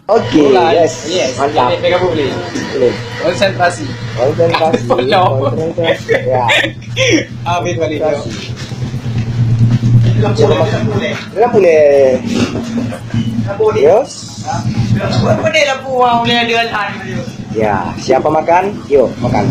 Okey, Mulai. yes. Mantap. Pegang boleh. Boleh. Konsentrasi. Konsentrasi. Follow. Konsentrasi. Ya. Habis balik tu. Dia boleh. Yes. Apa dia lampu orang boleh ada alhan dia. Ya, siapa makan? Yuk, makan.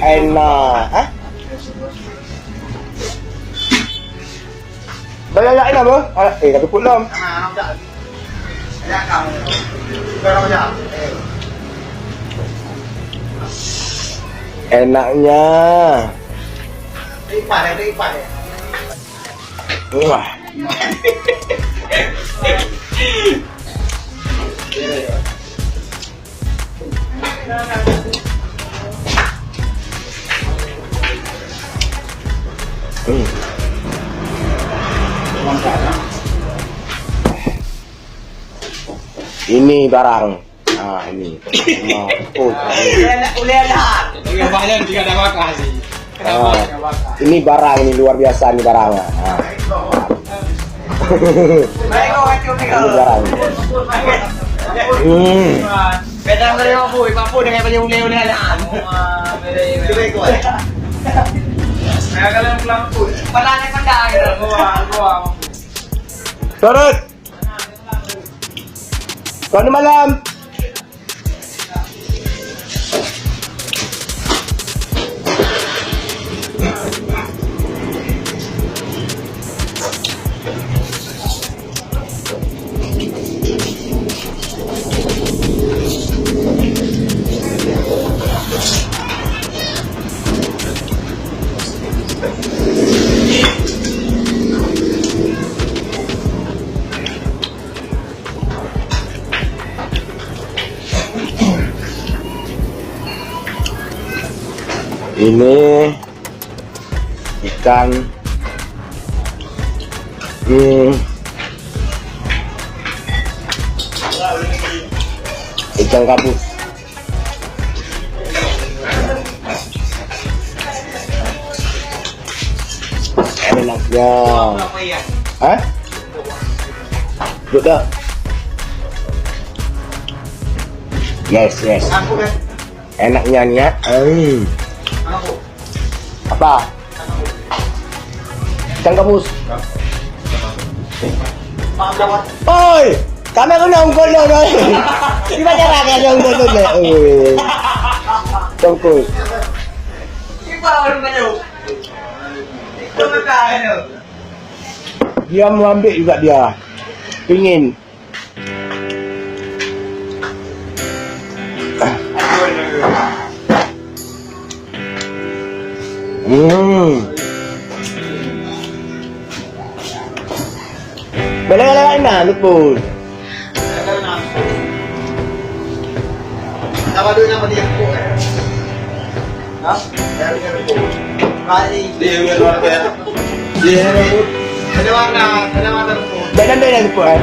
Enak. Hah? Bayar lain apa? Tapi pun belum. Enaknya. Wah. Ini barang. Ini. Boleh alhan. Dengan banyak juga dah makan sih. Ini barang, ini luar biasa ini barangnya. Baik kau kacau ni kau. Ini barang. Pedang dari mampu dengan baju boleh alhan. Baik kau. Saya kalau pulang pun. Padahal pandang gitu. Gua. Turut. Selamat malam. Ini ikan ikan gabus. Enaknya. Hah? Sudah. Yes. Enaknya ni ya. Apa? Ikan gabus. Oi, kami kena ungkol dah. Tiba cara dia ungkol tu. Tungkol. Siapa orang kacau? Kau makan tu. Dia mau ambil juga dia. Pingin. Balik na, lupon. Apa dulu nama dia ko eh? Ha? Dari ko. Kali dia luar biasa. Dia rambut. Kelawana ko. Dalam lupon.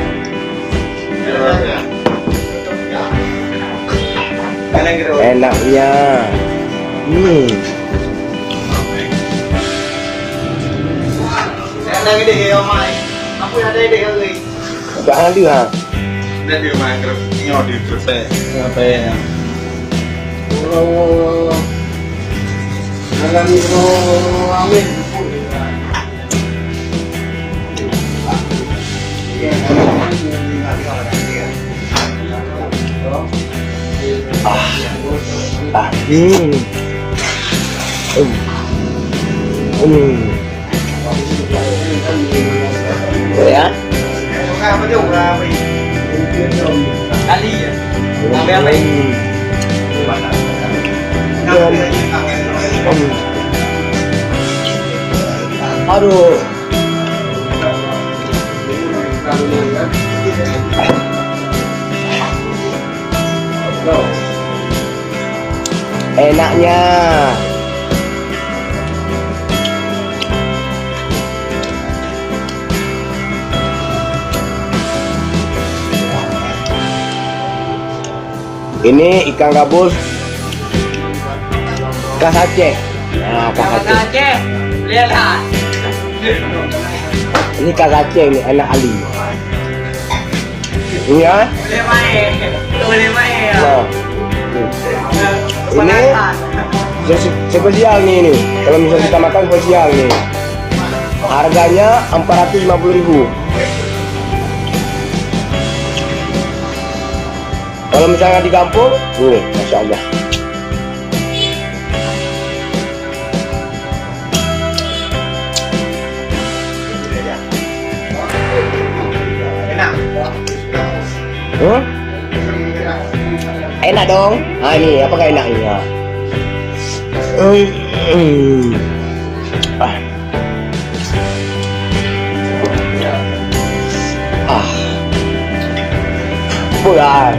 Enaknya. Lagi deh kayak omai. Apa yang ada deh kali? Jangan dia. Nanti main kerap nyawa di selesai. Ngapain ya? Oh. Alam itu amin. Ya. Apa dia orang apa? Kali ya. Apa apa? Aduh. Enaknya. Ini ikan gabus khas Aceh. Nah, khas Aceh. Lihatlah. Ini khas Aceh ini, enak Ali. Ini ya. Boleh main. Boleh main. Nah. Ini spesial nih. Kalau misalnya kita makan spesial nih. Harganya 450.000. Kalau misalnya di kampung, Masya Allah. Enak. Enak dong. Ah ini apa enggak enak ini? Ah. Bukan.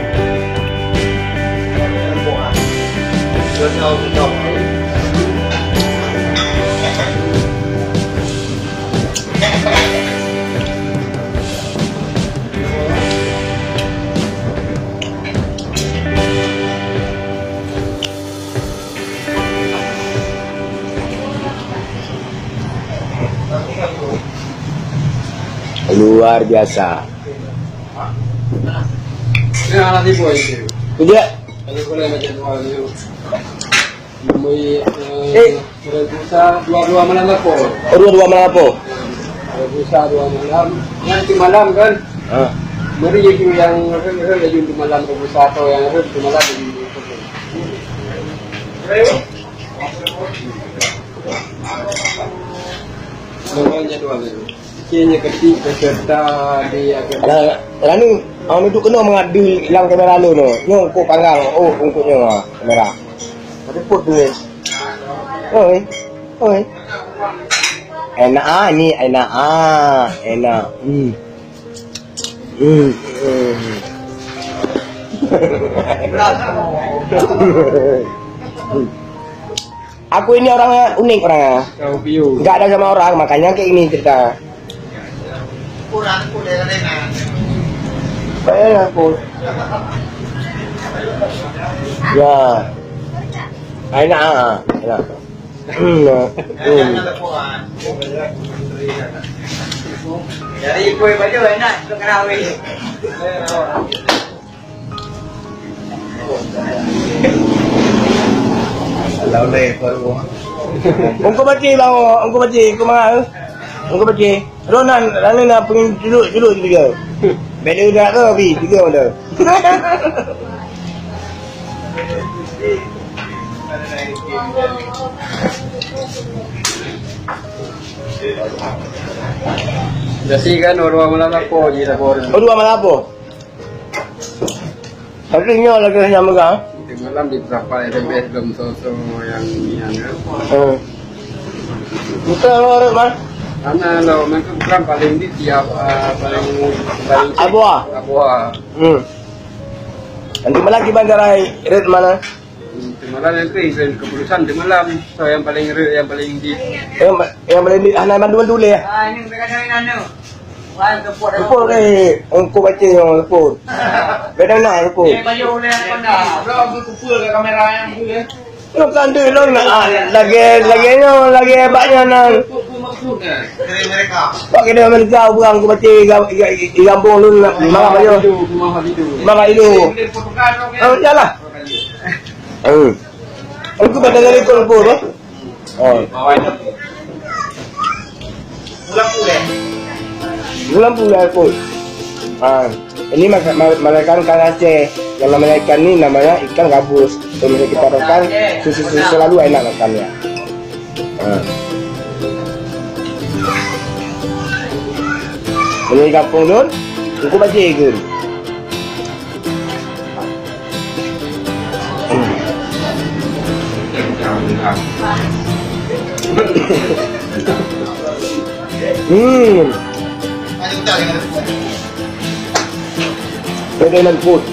Luar biasa. Ini anak ibu itu. Dia Kalau boleh macam tu. May busa dua malam ako. dua malam apa? Busa 2 malam. Yang malam kan. Ah. Mari yung yang yung malam ko busa to yang malam yung Namanya dua lagi. Kayaknya ketik peserta di akhir. Rani, orang itu kena mengadu hilang kamera lu no. Nyong kok panggang. Oh, ungkutnya ah, kamera. Ada pot tu. Oi. Oi. Enak ah ni, enak ah. Enak. Aku ini orangnya unik orangnya. Kau view. Enggak ada sama orang, makanya kayak ini cerita. Kurang dari Rena. Saya aku. Ya. Enak ah. Enak. Jadi ibu baju enak untuk kerawin. Lalu lebar gua. Ungko baci bang, ungko baci, ungko mana? Ungko baci. Ronan, nak pengen duduk juga. Beda nak ke bi, juga ada. Jadi kan orang malam ako di dapur. Oh, dua malam apa? Tapi ni lagi sama kan? Di malam di berapa RMS belum so yang Bukan orang mana? karena lo mereka bukan paling di tiap paling Abua. Nanti malam di bandara red mana? Di malam nanti keputusan di malam so yang paling di Yang boleh di anak bantu ya. Ah, ini mereka dari mana? Wah, keput. Lepur ke? Ungko baci yang lepur. Beda nak lepur. Ini baju oleh pandai. Belum aku kumpul ke kamera yang tu ya. Lo kan tu lo nak lagi hebatnya nak. Dari mereka. Pak kena mereka buang aku baca di kampung lu nak makan baju. Makan itu. Oh, jalan. Aku pada dari Kolpur. Oh. Bulan pula aku. Ini makan ikan Aceh. Yang namanya ikan ini namanya ikan gabus. Kalau misalnya kita makan, susu selalu enak makannya. Ini kampung Nur, aku baca ke? Pwede ng food.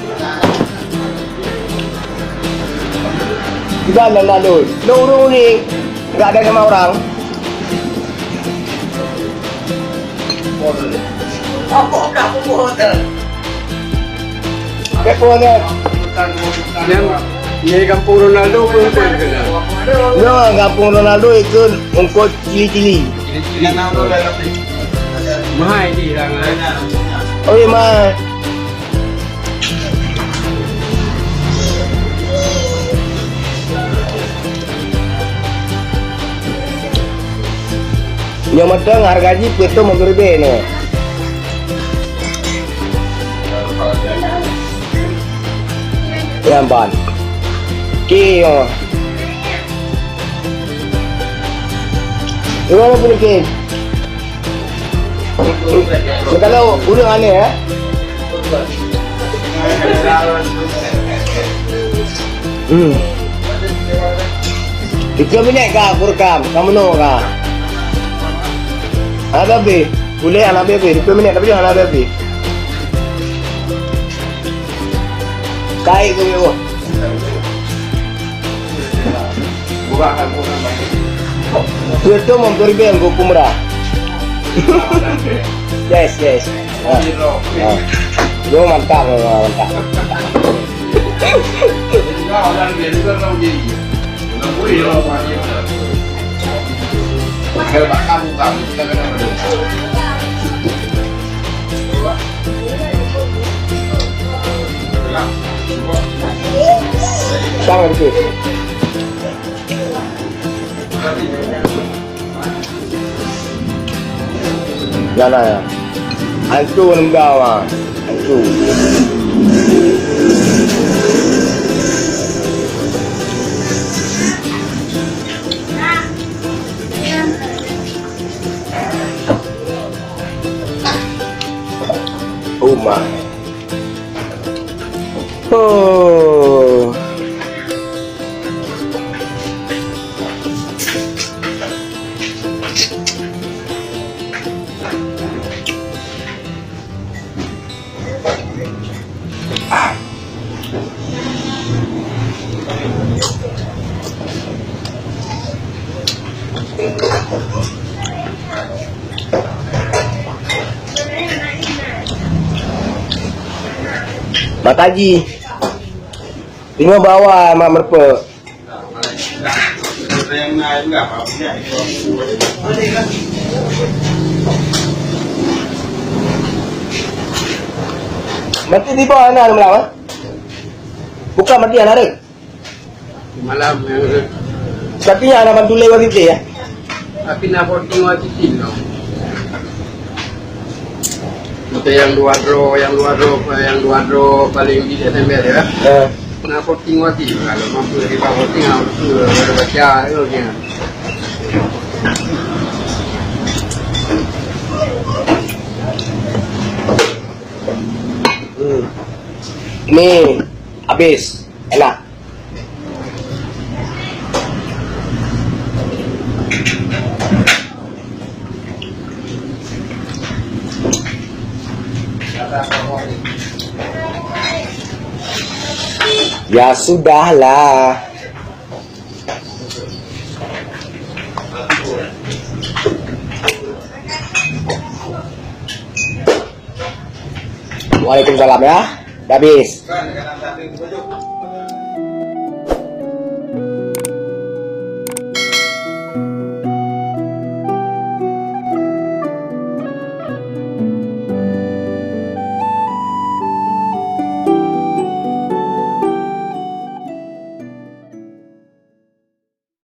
Diba lang na doon? Noong ni, nggak ada sama orang. Apa dah hotel? Kayak po na. Yang kampung Ronaldo pun pwede na. No, ang kampung Ronaldo ikut ungkot cili-cili. Mahal di lang. Oh iya mah. Yang matang harga gaji itu mengerbe ni. Ramban. Kio. Gimana pun Kim? Kalau urang aneh ya. Ikaw minyak ka, kurkam, kamu no ka. Ada be, boleh anak be, ikaw minyak tapi jangan ada be. Kai ko yo. Bukan. Itu memberi yang gue kumrah. Yes. Gue mantap. Sama dikit. Jangan ya. Antu nenggawa. Antu. Oh my. Oh. Mak Haji tinggal bawa mak merpa. Yang naik enggak apa-apa. Mati di bawah anak malam. Bukan mati anak ada. Malam Tapi anak bantu lewat itu ya. tapi nak voting wajib no. Untuk yang dua draw paling di Desember ya. Nak voting wajib kalau mampu dari voting harus baca itu dia. Ini habis enak. Ya sudahlah. Waalaikumsalam ya. Dah habis.